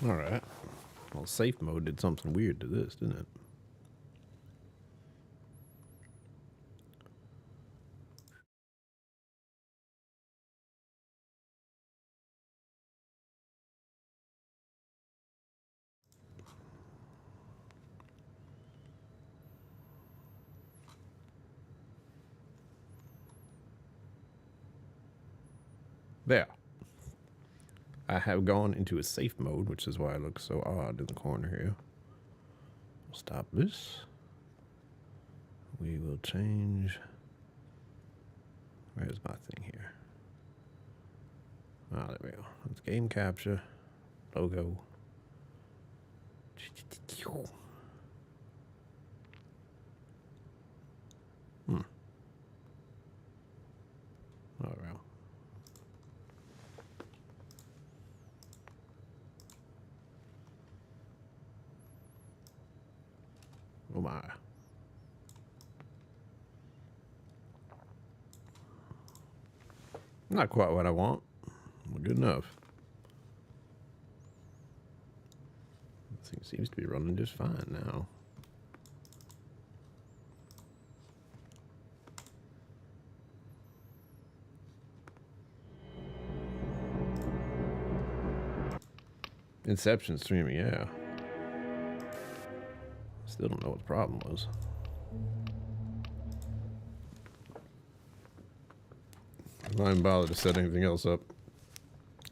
Alright. Well, safe mode did something weird to this, didn't it? There. I have gone into a safe mode, which is why it looks so odd in the corner here. We'll stop this. We will change. Where's my thing here? Ah, there we go. It's game capture. Logo. Oh, well. Oh my. Not quite what I want. Well, good enough. This thing seems to be running just fine now. Inception streaming, yeah. Still don't know what the problem was. I'm not even bothered to set anything else up.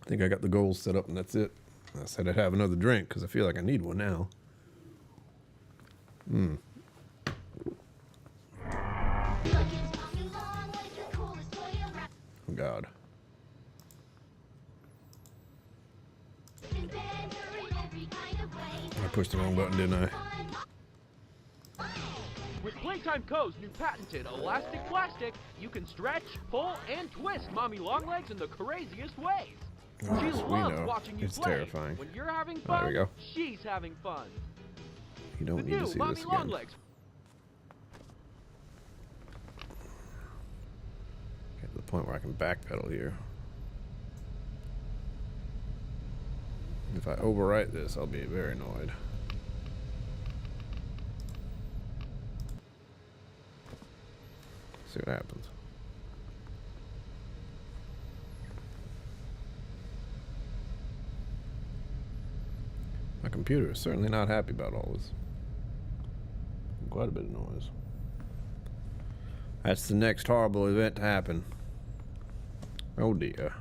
I think I got the goals set up and that's it. I said I'd have another drink because I feel like I need one now. Oh God. I pushed the wrong button, didn't I? With Playtime Co.'s new patented elastic plastic, you can stretch, pull, and twist Mommy Longlegs in the craziest ways. Oh, She yes, loves we know. watching you It's play. terrifying. When you're having Oh, there fun, we go. she's having fun. You don't The need to new see Mommy this again. Longlegs. Get to the point where I can backpedal here. If I overwrite this, I'll be very annoyed. See what happens. My computer is certainly not happy about all this. Quite a bit of noise. That's the next horrible event to happen. Oh dear.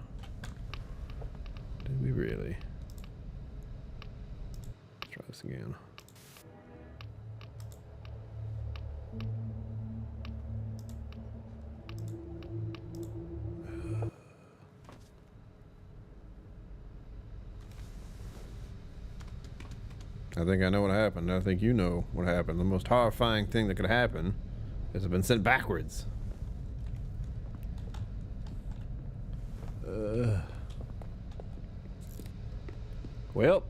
Did we really? Let's try this again. I think I know what happened. I think you know what happened. The most horrifying thing that could happen is I've been sent backwards. Well.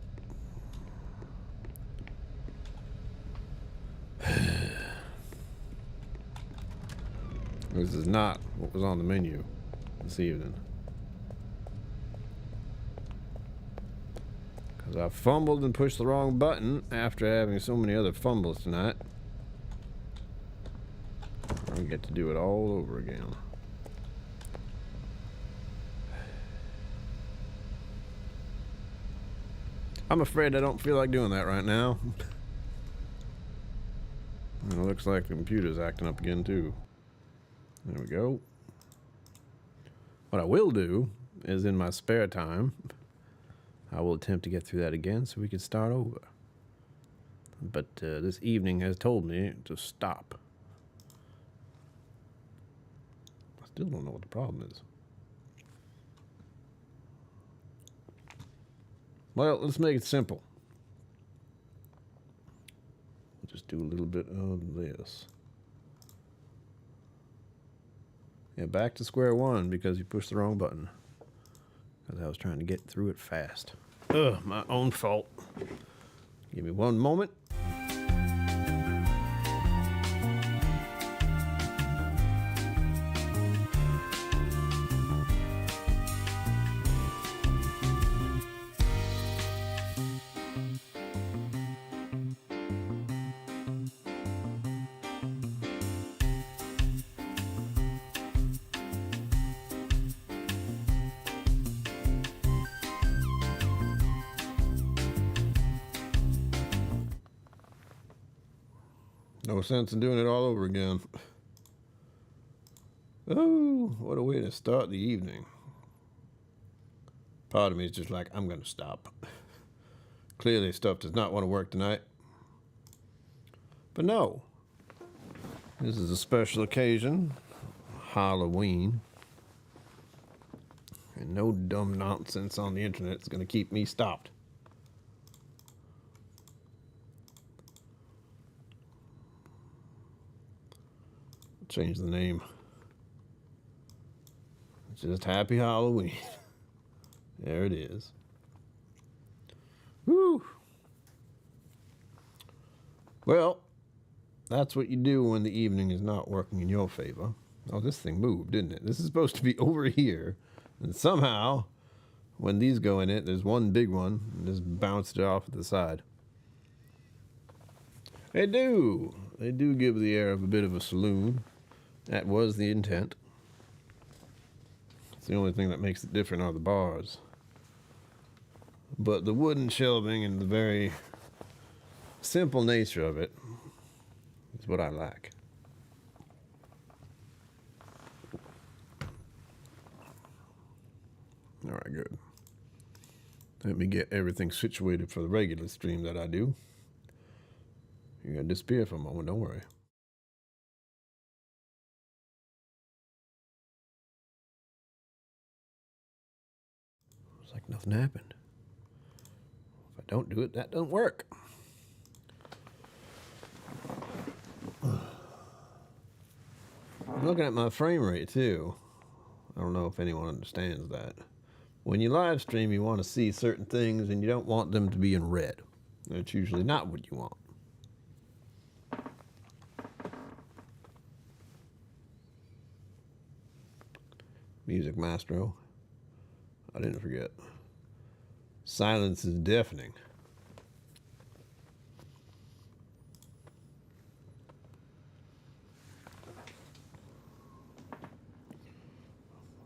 This is not what was on the menu this evening. Because I fumbled and pushed the wrong button after having so many other fumbles tonight. I get to do it all over again. I'm afraid I don't feel like doing that right now. And it looks like the computer's acting up again too. There we go. What I will do is in my spare time, I will attempt to get through that again so we can start over. But this evening has told me to stop. I still don't know what the problem is. Well, let's make it simple. We'll just do a little bit of this. Yeah, back to square one because you pushed the wrong button. Because I was trying to get through it fast. Ugh, my own fault. Give me one moment. No sense in doing it all over again. Oh, what a way to start the evening. Part of me is just like, I'm going to stop. Clearly, stuff does not want to work tonight. But no. This is a special occasion. Halloween. And no dumb nonsense on the internet is going to keep me stopped. Change the name. It's just Happy Halloween. There it is. Woo! Well, that's what you do when the evening is not working in your favor. Oh, this thing moved, didn't it? This is supposed to be over here. And somehow, when these go in it, there's one big one, and just bounced it off at the side. They do. They do give the air of a bit of a saloon. That was the intent. It's the only thing that makes it different are the bars. But the wooden shelving and the very simple nature of it is what I like. All right, good. Let me get everything situated for the regular stream that I do. You're going to disappear for a moment, don't worry. It's like nothing happened. If I don't do it, that doesn't work. I'm looking at my frame rate too. I don't know if anyone understands that. When you live stream, you want to see certain things and you don't want them to be in red. That's usually not what you want. Music Maestro. I didn't forget. Silence is deafening.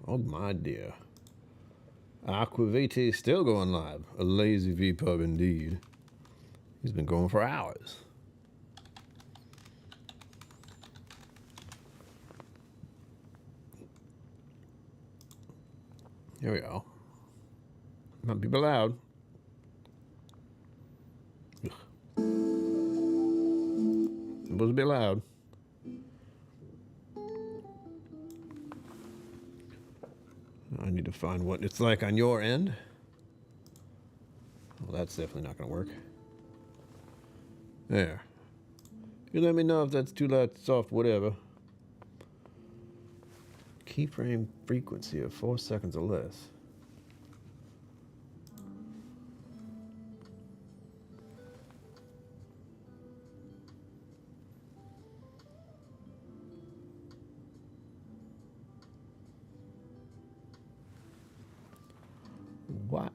Oh my dear. Aquavite still going live. A lazy V-pub indeed. He's been going for hours. Here we go. Might be loud. Ugh. It was a bit loud. I need to find what it's like on your end. Well, that's definitely not going to work. There. You let me know if that's too loud, soft, whatever. Keyframe frequency of 4 seconds or less. What?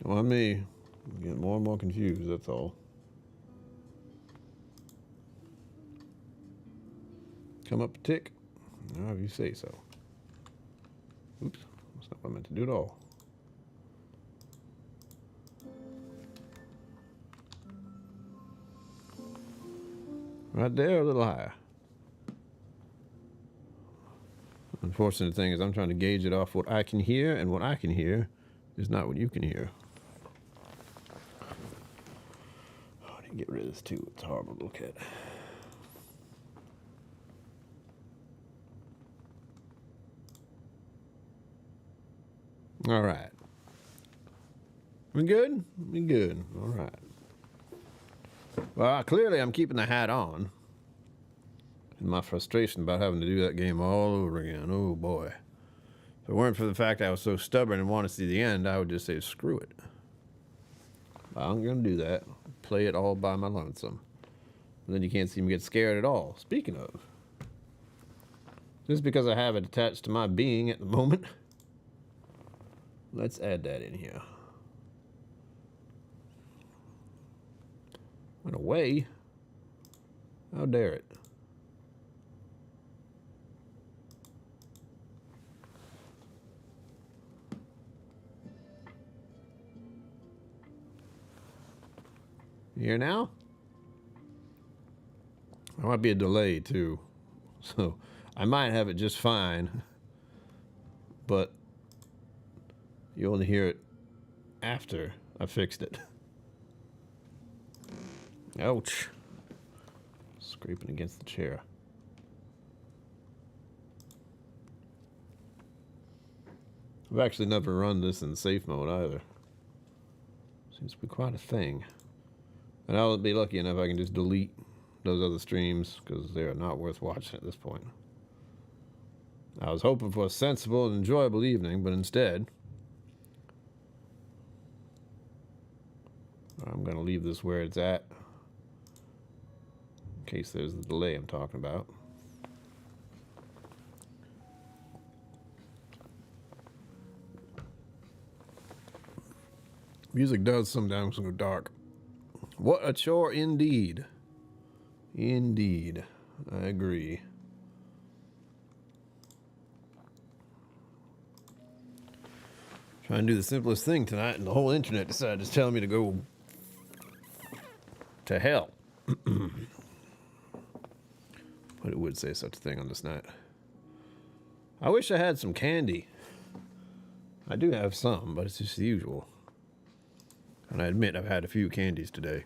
Well, I'm getting more and more confused, that's all. Come up a tick? However you say so. Oops, that's not what I meant to do at all. Right there, a little higher. Unfortunate thing is I'm trying to gauge it off what I can hear, and what I can hear is not what you can hear. Oh, I need to get rid of this too. It's horrible to look at. All right. We good? We good. All right. Well, clearly I'm keeping the hat on. And my frustration about having to do that game all over again. Oh, boy. If it weren't for the fact I was so stubborn and wanted to see the end, I would just say, screw it. I'm going to do that. Play it all by my lonesome. And then you can't see me get scared at all. Speaking of, just because I have it attached to my being at the moment, let's add that in here. Went away. How dare it? Here now? There might be a delay too. So I might have it just fine. But you only hear it after I fixed it. Ouch. Scraping against the chair. I've actually never run this in safe mode either. Seems to be quite a thing. And I'll be lucky enough I can just delete those other streams because they are not worth watching at this point. I was hoping for a sensible and enjoyable evening, but instead, I'm going to leave this where it's at in case there's the delay I'm talking about. Music does sometimes go dark. What a chore indeed. Indeed. I agree. Trying to do the simplest thing tonight, and the whole internet decided to tell me to go to hell. But it would say such a thing on this night. I wish I had some candy. I do have some, but it's just the usual. And I admit I've had a few candies today.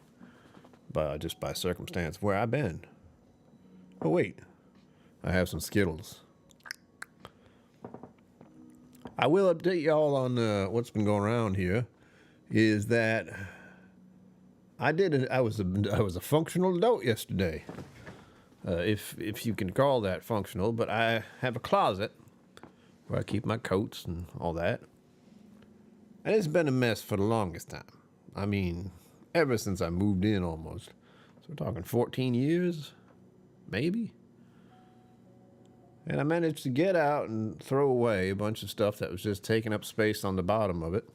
Just by circumstance where I've been. Oh wait, I have some Skittles. I will update y'all on what's been going around here. Is that I was a functional adult yesterday, if you can call that functional. But I have a closet where I keep my coats and all that, and it's been a mess for the longest time. I mean, ever since I moved in almost. So we're talking 14 years, maybe. And I managed to get out and throw away a bunch of stuff that was just taking up space on the bottom of it.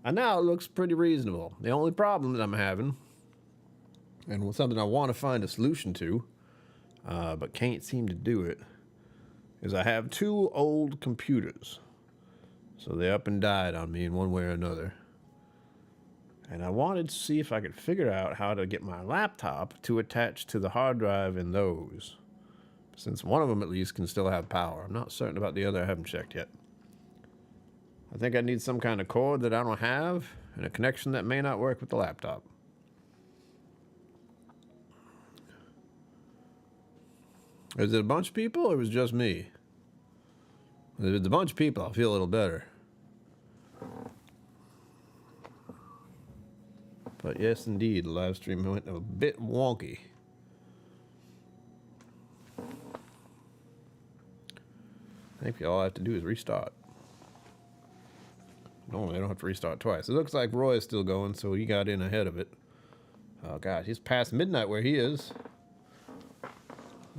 And now it looks pretty reasonable. The only problem that I'm having, and something I want to find a solution to, but can't seem to do it, is I have 2 old computers. So they up and died on me in one way or another. And I wanted to see if I could figure out how to get my laptop to attach to the hard drive in those. Since one of them at least can still have power. I'm not certain about the other. I haven't checked yet. I think I need some kind of cord that I don't have and a connection that may not work with the laptop. Is it a bunch of people or was it just me? If it's a bunch of people, I'll feel a little better. But yes, indeed, the live stream went a bit wonky. I think all I have to do is restart. Normally, I don't have to restart twice. It looks like Roy is still going, so he got in ahead of it. Oh, gosh, it's past midnight where he is.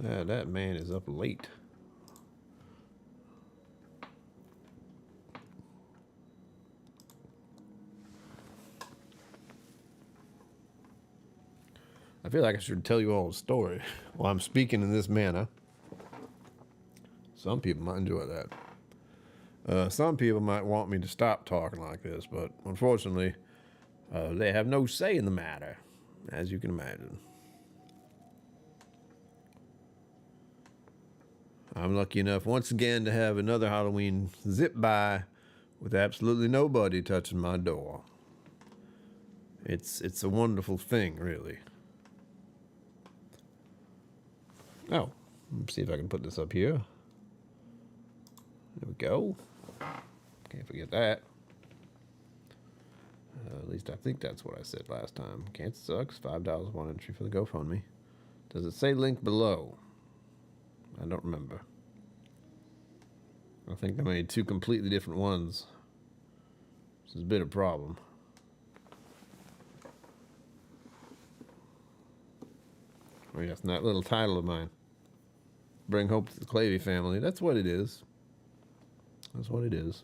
Yeah, that man is up late. I feel like I should tell you all a story while I'm speaking in this manner. Some people might enjoy that. Some people might want me to stop talking like this, but unfortunately, they have no say in the matter, as you can imagine. I'm lucky enough once again to have another Halloween zip by with absolutely nobody touching my door. It's a wonderful thing, really. Oh, let's see if I can put this up here. There we go. Can't forget that. At least I think that's what I said last time. Cancer sucks. $5 one entry for the GoFundMe. Does it say link below? I don't remember. I think I made 2 completely different ones. This is a bit of a problem. Oh yes, and that little title of mine. Bring hope to the Clavey family. That's what it is. That's what it is.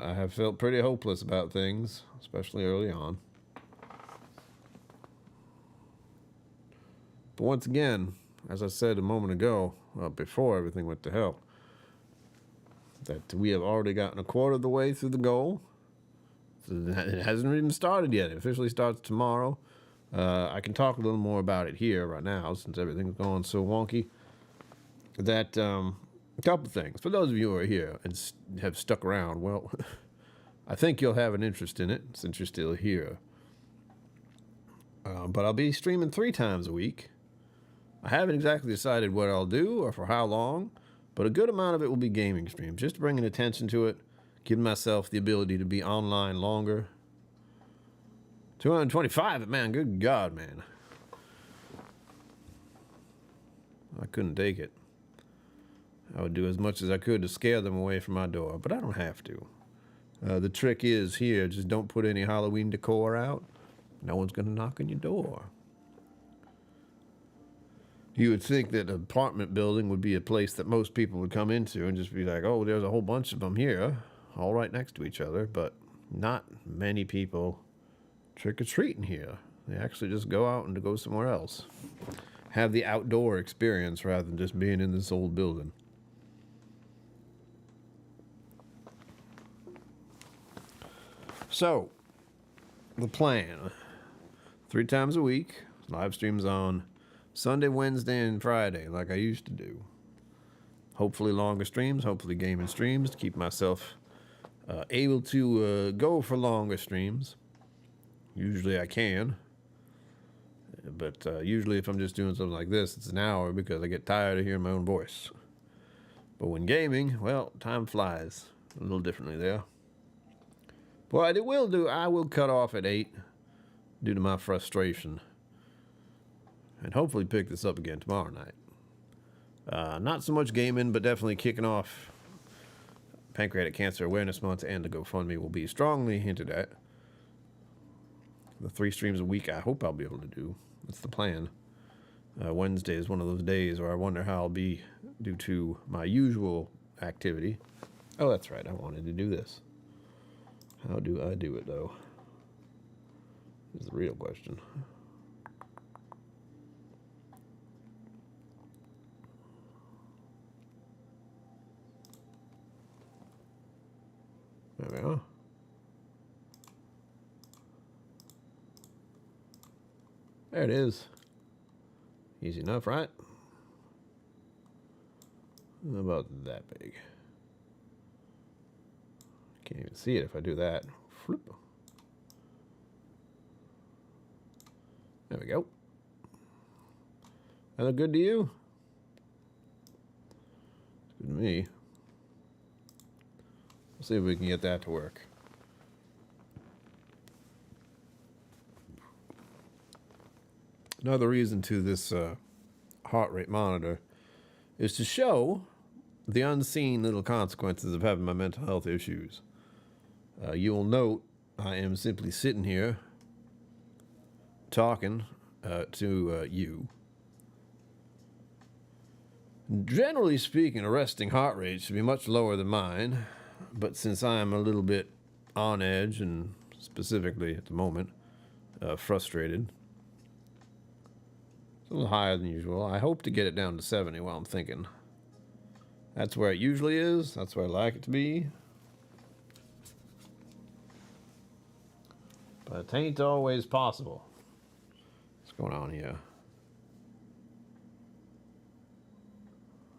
I have felt pretty hopeless about things, especially early on. But once again, as I said a moment ago, before everything went to hell, that we have already gotten a quarter of the way through the goal. It hasn't even started yet. It officially starts tomorrow. I can talk a little more about it here right now since everything's going so wonky. That, a couple things. For those of you who are here and have stuck around, well, I think you'll have an interest in it since you're still here. But I'll be streaming 3 times a week. I haven't exactly decided what I'll do or for how long, but a good amount of it will be gaming streams, just bringing attention to it, giving myself the ability to be online longer. 225, man, good God, man. I couldn't take it. I would do as much as I could to scare them away from my door, but I don't have to. The trick is here, just don't put any Halloween decor out. No one's going to knock on your door. You would think that an apartment building would be a place that most people would come into and just be like, oh, there's a whole bunch of them here, all right next to each other, but not many people trick-or-treating here. They actually just go out and go somewhere else. Have the outdoor experience rather than just being in this old building. So, the plan. 3 times a week, live streams on Sunday, Wednesday, and Friday, like I used to do. Hopefully longer streams, hopefully gaming streams, to keep myself able to go for longer streams. Usually I can. But usually if I'm just doing something like this, it's an hour because I get tired of hearing my own voice. But when gaming, well, time flies a little differently there. What I will do, I will cut off at 8 due to my frustration. And hopefully pick this up again tomorrow night. Not so much gaming, but definitely kicking off Pancreatic Cancer Awareness Month, and the GoFundMe will be strongly hinted at. The 3 streams a week I hope I'll be able to do. That's the plan. Wednesday is one of those days where I wonder how I'll be due to my usual activity. Oh, that's right, I wanted to do this. How do I do it, though? Is the real question. There we go. There it is. Easy enough, right? About that big. Can't even see it if I do that. Flip. There we go. That look good to you? It's good to me. We'll see if we can get that to work. Another reason to this heart rate monitor is to show the unseen little consequences of having my mental health issues. You will note I am simply sitting here talking to you. Generally speaking, a resting heart rate should be much lower than mine, but since I am a little bit on edge and specifically at the moment frustrated, it's a little higher than usual. I hope to get it down to 70 while I'm thinking. That's where it usually is. That's where I like it to be. But it ain't always possible. What's going on here?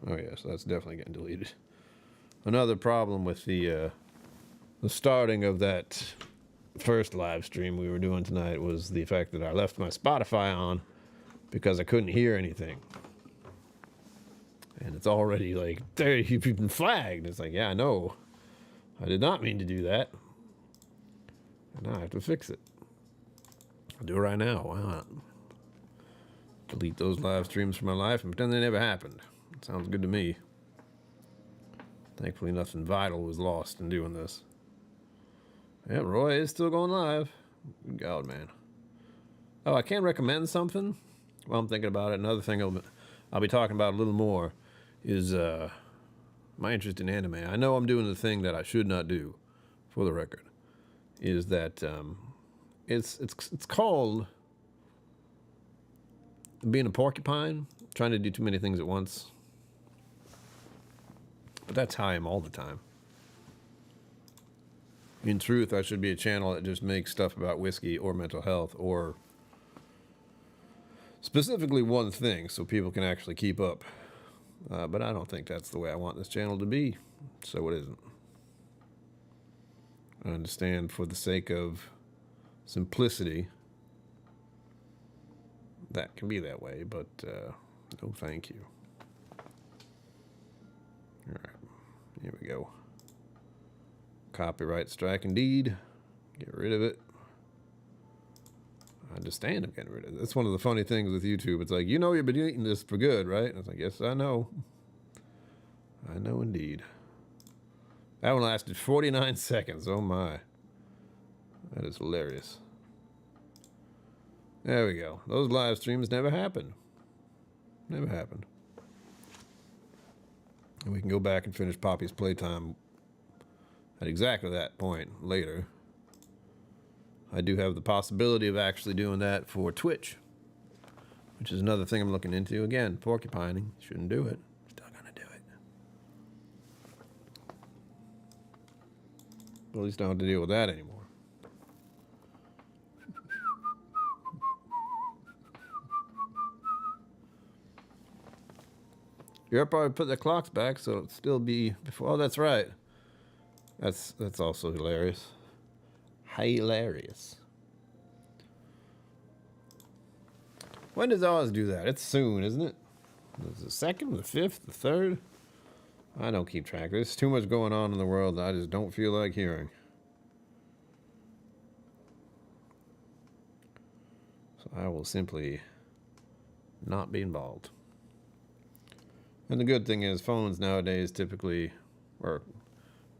Oh yeah, so that's definitely getting deleted. Another problem with the starting of that first live stream we were doing tonight was the fact that I left my Spotify on because I couldn't hear anything. And it's already like 30 people been flagged. It's like, yeah, I know. I did not mean to do that. And now I have to fix it. I'll do it right now. Why not? Delete those live streams from my life and pretend they never happened. Sounds good to me. Thankfully, nothing vital was lost in doing this. Yeah, Roy is still going live. Good God, man. Oh, I can recommend something while I'm thinking about it. Another thing I'll be talking about a little more is my interest in anime. I know I'm doing the thing that I should not do, for the record, is that it's called being a porcupine, trying to do too many things at once. But that's how I am all the time. In truth, I should be a channel that just makes stuff about whiskey or mental health or specifically one thing so people can actually keep up. But I don't think that's the way I want this channel to be, so it isn't. I understand for the sake of simplicity that can be that way, but no thank you. All right, here we go. Copyright strike indeed. Get rid of it. I understand I'm getting rid of it. That's one of the funny things with YouTube. It's like, you know you've been eating this for good, right? And it's like, yes, I know. I know indeed. That one lasted 49 seconds. Oh my. That is hilarious. There we go. Those live streams never happened. Never happened. And we can go back and finish Poppy's playtime at exactly that point later. I do have the possibility of actually doing that for Twitch, which is another thing I'm looking into. Again, porcupining. Shouldn't do it. Still gonna do it. But at least I don't have to deal with that anymore. You'll probably put the clocks back so it'll still be before. Oh, that's right. That's also hilarious. Hilarious. When does Oz do that? It's soon, isn't it? Is it the 2nd, the 5th, the 3rd? I don't keep track. There's too much going on in the world that I just don't feel like hearing. So I will simply not be involved. And the good thing is phones nowadays typically, or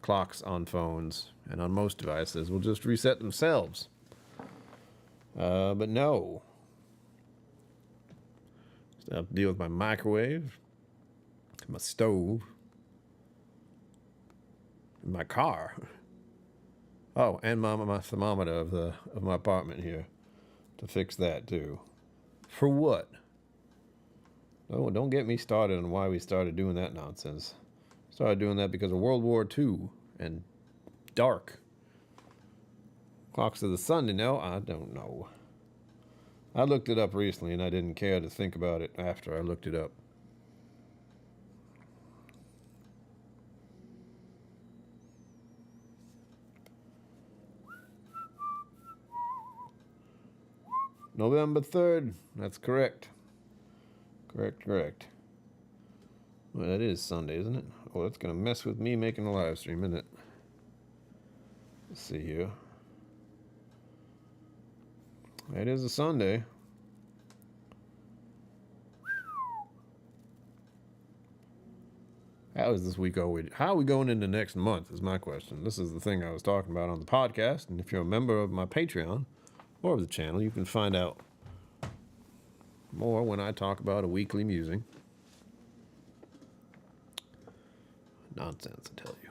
clocks on phones and on most devices, will just reset themselves. But no. Still have to deal with my microwave, my stove, and my car. Oh, and my thermometer of my apartment here to fix that too. For what? Oh, don't get me started on why we started doing that nonsense. Started doing that because of World War II and dark. Clocks of the sun, you know? I don't know. I looked it up recently and I didn't care to think about it after I looked it up. November 3rd. That's correct. Correct. Well, that is Sunday, isn't it? Oh, that's going to mess with me making a live stream, isn't it? Let's see here. It is a Sunday. How is this week already? How are we going into next month is my question. This is the thing I was talking about on the podcast. And if you're a member of my Patreon or of the channel, you can find out more when I talk about a weekly musing. Nonsense, I tell you.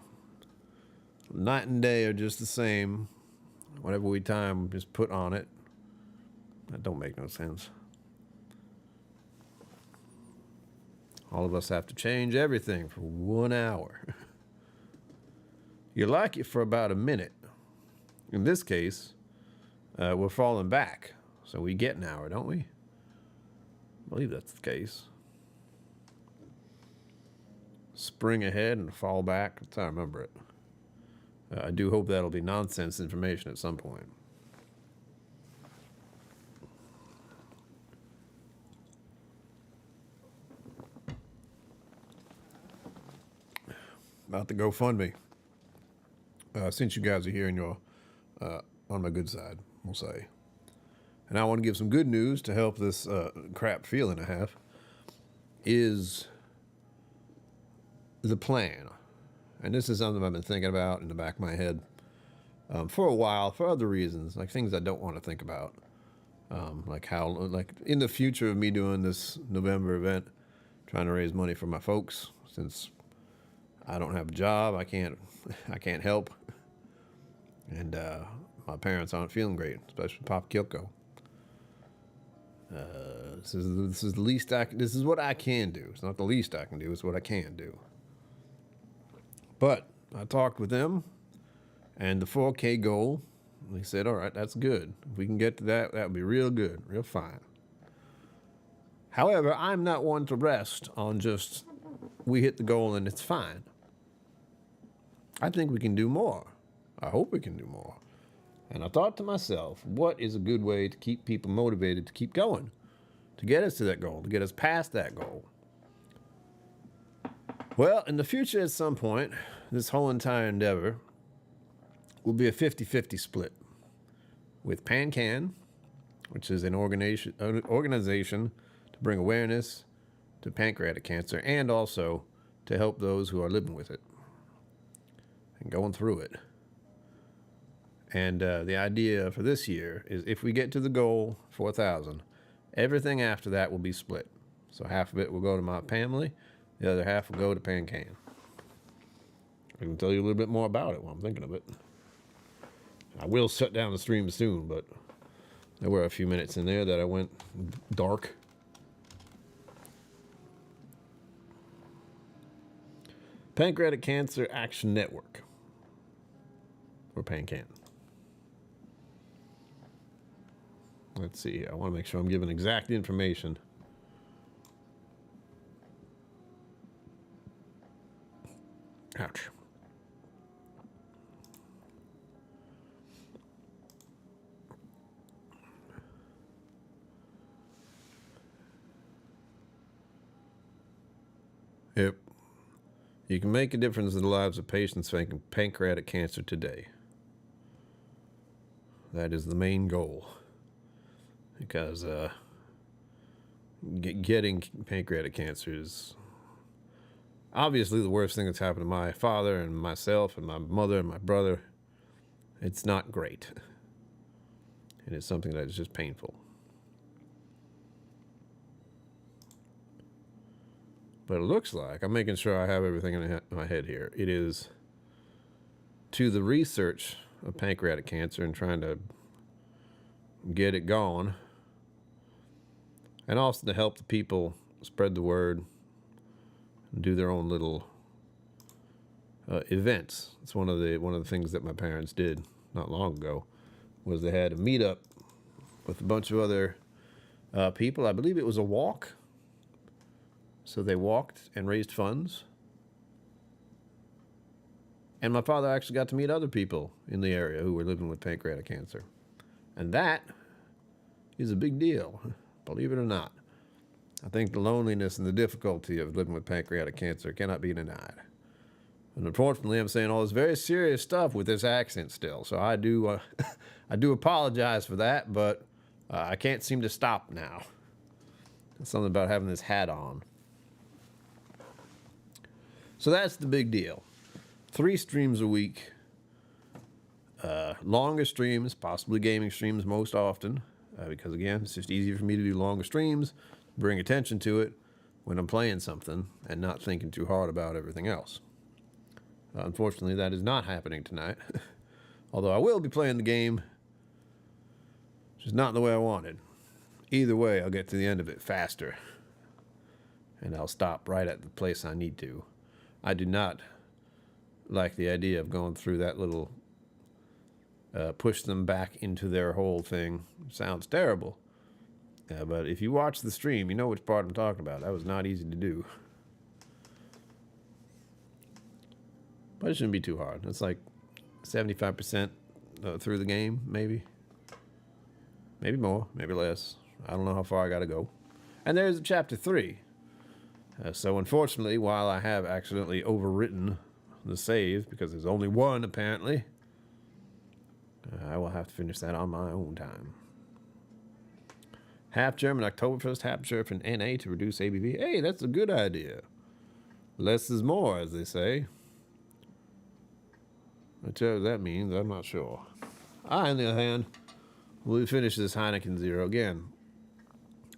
Night and day are just the same. Whatever we time just put on it. That don't make no sense. All of us have to change everything for 1 hour. You like it for about a minute. In this case, we're falling back. So we get an hour, don't we? I believe that's the case. Spring ahead and fall back. That's how I remember it. I do hope that'll be nonsense information at some point. About the GoFundMe. Since you guys are here and you're on my good side, we'll say. And I want to give some good news to help this crap feeling I have. Is the plan. And this is something I've been thinking about in the back of my head for a while, for other reasons, like things I don't want to think about. Like in the future of me doing this November event, trying to raise money for my folks, since I don't have a job, I can't help. And my parents aren't feeling great, especially Pop KillCo. This is the least this is what I can do. It's not the least I can do, it's what I can do. But I talked with them, And the 4K goal, we said, all right, that's good. If we can get to that, that would be real good, real fine. However, I'm not one to rest on just we hit the goal and it's fine. I think we can do more. I hope we can do more. And I thought to myself, what is a good way to keep people motivated to keep going, to get us to that goal, to get us past that goal? Well, in the future at some point, this whole entire endeavor will be a 50-50 split with PanCan, which is an organization to bring awareness to pancreatic cancer and also to help those who are living with it and going through it. And the idea for this year is if we get to the goal, 4,000, everything after that will be split. So half of it will go to my family, the other half will go to PanCan. I can tell you a little bit more about it while I'm thinking of it. I will shut down the stream soon, but there were a few minutes in there that I went dark. Pancreatic Cancer Action Network, or PanCan. Let's see. I want to make sure I'm giving exact information. Ouch. Yep. You can make a difference in the lives of patients facing pancreatic cancer today. That is the main goal. Because getting pancreatic cancer is obviously the worst thing that's happened to my father and myself and my mother and my brother. It's not great. And it's something that is just painful. But it looks like, I'm making sure I have everything in my head here. It is to the research of pancreatic cancer and trying to get it going. And also to help the people spread the word and do their own little events. It's one of the things that my parents did not long ago, was they had a meetup with a bunch of other people. I believe it was a walk. So they walked and raised funds. And my father actually got to meet other people in the area who were living with pancreatic cancer. And that is a big deal, believe it or not. I think the loneliness and the difficulty of living with pancreatic cancer cannot be denied. And unfortunately, I'm saying all this very serious stuff with this accent still. So I do apologize for that, but I can't seem to stop now. There's something about having this hat on. So that's the big deal. 3 streams a week. Longer streams, possibly gaming streams most often. Because again, it's just easier for me to do longer streams, bring attention to it when I'm playing something and not thinking too hard about everything else. Unfortunately, that is not happening tonight. Although I will be playing the game, just not the way I wanted. Either way, I'll get to the end of it faster. And I'll stop right at the place I need to. I do not like the idea of going through that little push them back into their whole thing. Sounds terrible. But if you watch the stream, you know which part I'm talking about. That was not easy to do. But it shouldn't be too hard. It's like 75% through the game, maybe. Maybe more, maybe less. I don't know how far I got to go. And there's chapter 3. So unfortunately, while I have accidentally overwritten the save, because there's only one apparently, I will have to finish that on my own time. Half German Oktoberfest, half German NA to reduce ABV. Hey, that's a good idea. Less is more, as they say. What that means, I'm not sure. On the other hand, we'll finish this Heineken Zero again.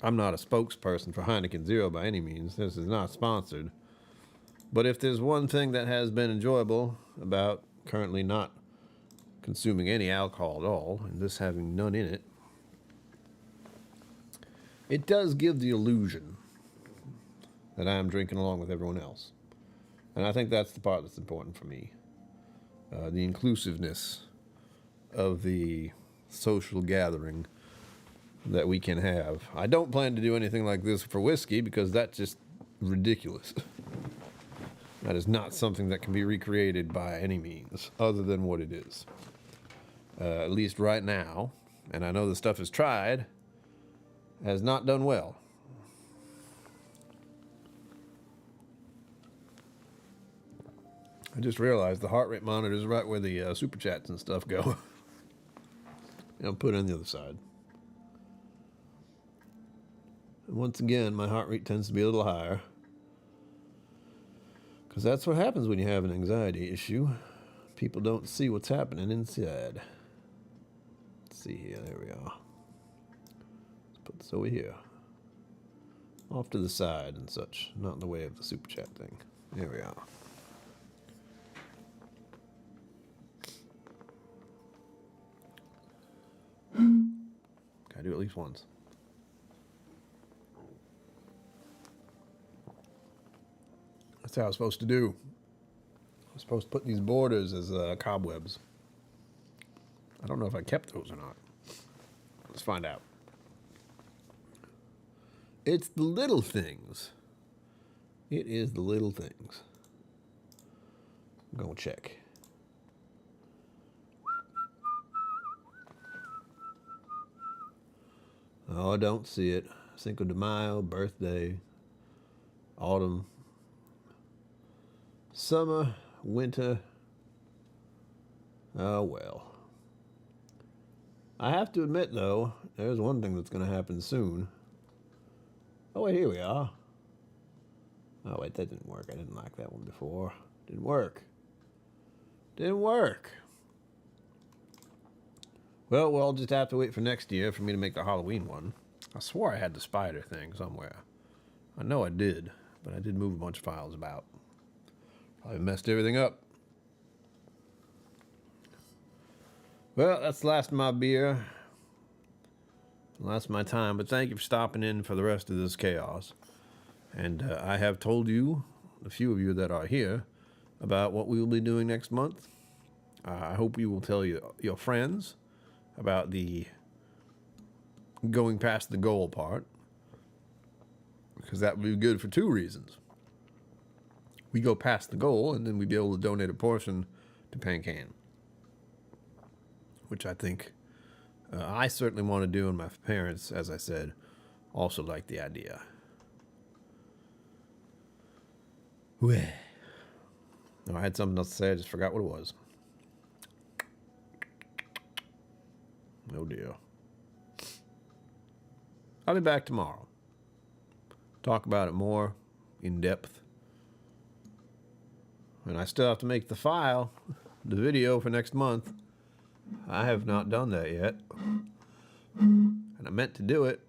I'm not a spokesperson for Heineken Zero by any means. This is not sponsored. But if there's one thing that has been enjoyable about currently not consuming any alcohol at all, and this having none in it, it does give the illusion that I am drinking along with everyone else. And I think that's the part that's important for me. the inclusiveness of the social gathering that we can have. I don't plan to do anything like this for whiskey because that's just ridiculous. That is not something that can be recreated by any means other than what it is. At least right now, and I know the stuff is tried, has not done well. I just realized the heart rate monitor is right where the super chats and stuff go. I'll put it on the other side. And once again, my heart rate tends to be a little higher. Because that's what happens when you have an anxiety issue. People don't see what's happening inside. Let's see here. There we are. Let's put this over here. Off to the side and such. Not in the way of the super chat thing. There we are. Gotta do it at least once. That's how I was supposed to do. I was supposed to put these borders as cobwebs. I don't know if I kept those or not. Let's find out. It's the little things. It is the little things. I'm gonna check. Oh, I don't see it. Cinco de Mayo, birthday, autumn, summer, winter. Oh, well. I have to admit, though, there's one thing that's going to happen soon. Oh, wait, here we are. Oh, wait, that didn't work. I didn't like that one before. Didn't work. Didn't work. Well, we'll just have to wait for next year for me to make the Halloween one. I swore I had the spider thing somewhere. I know I did, but I did move a bunch of files about. Probably messed everything up. Well, that's the last of my beer. Last of my time, but thank you for stopping in for the rest of this chaos. And I have told you, the few of you that are here, about what we will be doing next month. I hope you will tell your friends about the going past the goal part, because that would be good for two reasons. We go past the goal, and then we'd be able to donate a portion to Pan-Can, which I think I certainly want to do, and my parents, as I said, also like the idea. Oh, I had something else to say. I just forgot what it was. Oh dear. I'll be back tomorrow. Talk about it more in depth. And I still have to make the file, the video for next month. I have not done that yet. And I meant to do it.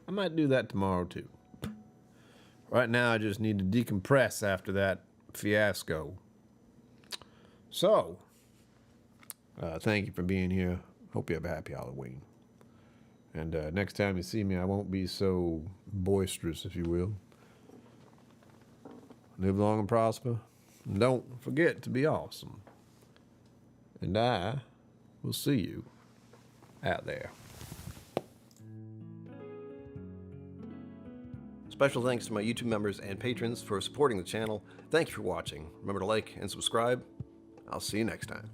I might do that tomorrow too. Right now I just need to decompress after that fiasco. So, thank you for being here. Hope you have a happy Halloween. And next time you see me, I won't be so boisterous, if you will. Live long and prosper. And don't forget to be awesome. And I will see you out there. Special thanks to my YouTube members and patrons for supporting the channel. Thank you for watching. Remember to like and subscribe. I'll see you next time.